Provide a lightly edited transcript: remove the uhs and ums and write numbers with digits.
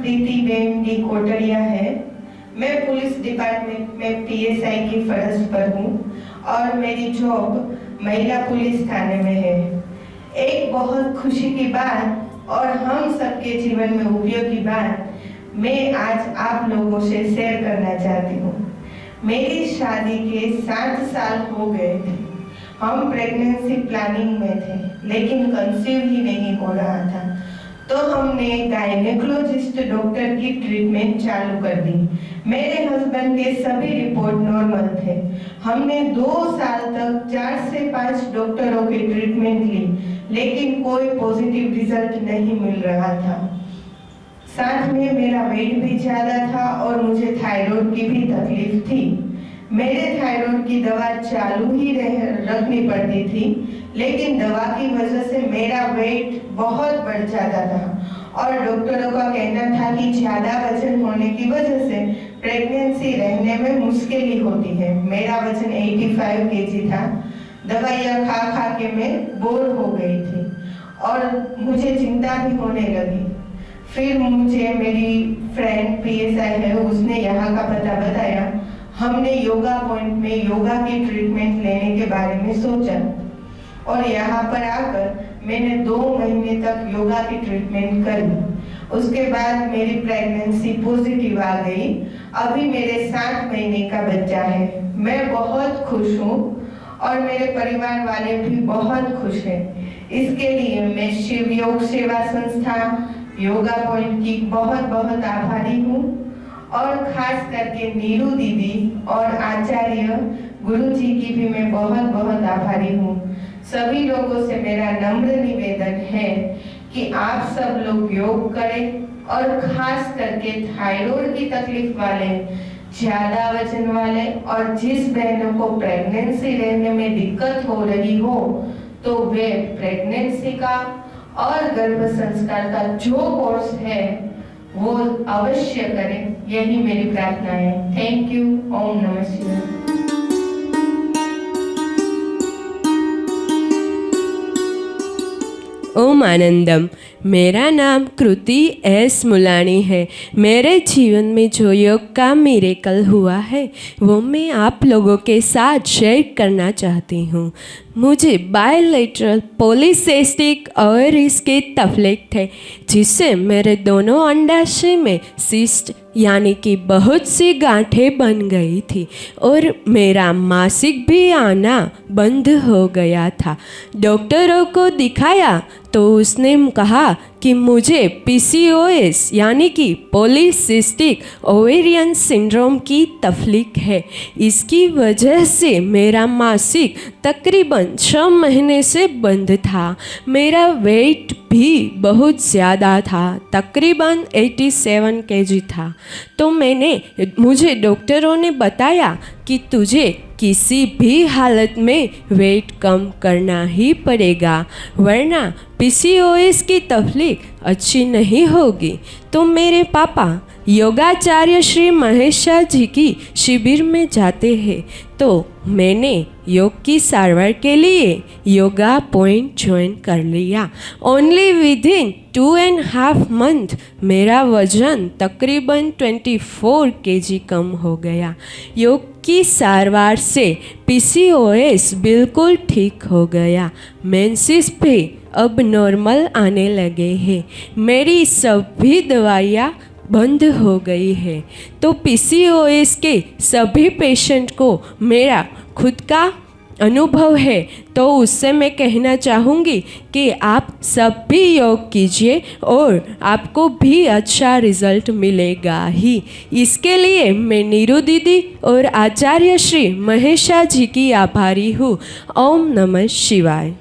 प्रीति Ben D Kotadiya है। मैं police department में पीएसआई की फर्ज पर हूँ और मेरी जॉब महिला पुलिस थाने में है। एक बहुत खुशी की बात और हम सबके जीवन में उपयोगी बात मैं आज आप लोगों से शेयर करना चाहती हूँ। मेरी शादी के 7 साल हो गए थे। हम प्रेगनेंसी प्लानिंग में थे, लेकिन कंसीव ही नहीं हो रहा था। तो हमने गायनेकोलॉजिस्ट डॉक्टर की ट्रीटमेंट चालू कर दी। मेरे हस्बैंड के सभी रिपोर्ट नॉर्मल थे। हमने 2 साल तक 4 से 5 डॉक्टरों की ट्रीटमेंट ली, लेकिन कोई पॉजिटिव रिजल्ट नहीं मिल रहा था। साथ में मेरा वेट भी ज्यादा था और मुझे थायराइड की भी तकलीफ थी। मेरे थायराइड की दवा चालू ही रखनी पड़ती थी, लेकिन दवा की वजह से मेरा वेट बहुत बढ़ जाता था और डॉक्टरों का कहना था कि ज्यादा वजन होने की वजह से प्रेगनेंसी रहने में मुश्किल होती है। मेरा वजन 85 केजी था। दवाइयाँ खा खा के मैं बोर हो गई थी और मुझे चिंता भी होने लगी। फिर मुझे मेरी फ्रेंड पीएसआई है, उसने यहाँ का पता बताया। हमने योगा पॉइंट में योगा की ट्रीटमेंट लेने के बारे में सोचा और यहाँ पर आकर मैंने 2 महीने तक योगा की ट्रीटमेंट करी। उसके बाद मेरी प्रेगनेंसी पॉजिटिव आ गई। अभी मेरे 7 महीने का बच्चा है। मैं बहुत खुश हूँ और मेरे परिवार वाले भी बहुत खुश हैं। इसके लिए मैं शिव योग सेवा संस्था योगा पॉइंट की बहुत बहुत आभारी हूँ और खास करके नीरू दीदी और आचार्य गुरुजी की भी मैं बहुत बहुत आभारी हूँ। सभी लोगों से मेरा नम्र निवेदन है कि आप सब लोग योग करें और खास करके थायराइड की तकलीफ वाले, ज्यादा वजन वाले और जिस बहनों को प्रेगनेंसी रहने में दिक्कत हो रही हो, तो वे प्रेगनेंसी का और गर्भ संस्कार का जो कोर्स है वो अवश्य करें। यही मेरी प्रार्थना है। Thank you. ओम नमः शिवाय। ओम आनंदम। मेरा नाम कृति एस मुलानी है। मेरे जीवन में जो योग का मिरेकल हुआ है वो मैं आप लोगों के साथ शेयर करना चाहती हूँ। मुझे बायलैटरल पॉलीसिस्टिक ओवरीज के तकलीफ थे, जिससे मेरे दोनों अंडाशय में सिस्ट यानी कि बहुत सी गांठें बन गई थी और मेरा मासिक भी आना बंद हो गया था। डॉक्टरों को दिखाया तो उसने कहा कि मुझे पीसीओएस यानी कि पॉलीसिस्टिक ओवेरियन सिंड्रोम की तकलीफ है। इसकी वजह से मेरा मासिक तकरीबन 6 महीने से बंद था। मेरा वेट भी बहुत ज़्यादा था, तकरीबन 87 केजी था। तो मुझे डॉक्टरों ने बताया कि तुझे किसी भी हालत में वेट कम करना ही पड़ेगा, वरना पीसीओएस की तकलीफ अच्छी नहीं होगी। तो मेरे पापा योगाचार्य श्री महेश शाह जी की शिविर में जाते हैं, तो मैंने योग की सारवार के लिए योगा पॉइंट ज्वाइन कर लिया। ओनली विदिन 2.5 मंथ मेरा वजन तकरीबन 24 केजी कम हो गया। योग की सारवार से पीसीओएस बिल्कुल ठीक हो गया। मेंसेस भी अब नॉर्मल आने लगे हैं। मेरी सभी दवाइयाँ बंद हो गई है। तो पीसीओएस के सभी पेशेंट को मेरा खुद का अनुभव है, तो उससे मैं कहना चाहूँगी कि आप सब भी योग कीजिए और आपको भी अच्छा रिजल्ट मिलेगा ही। इसके लिए मैं नीरू दीदी और आचार्य श्री महेश शाह जी की आभारी हूँ। ओम नमः शिवाय।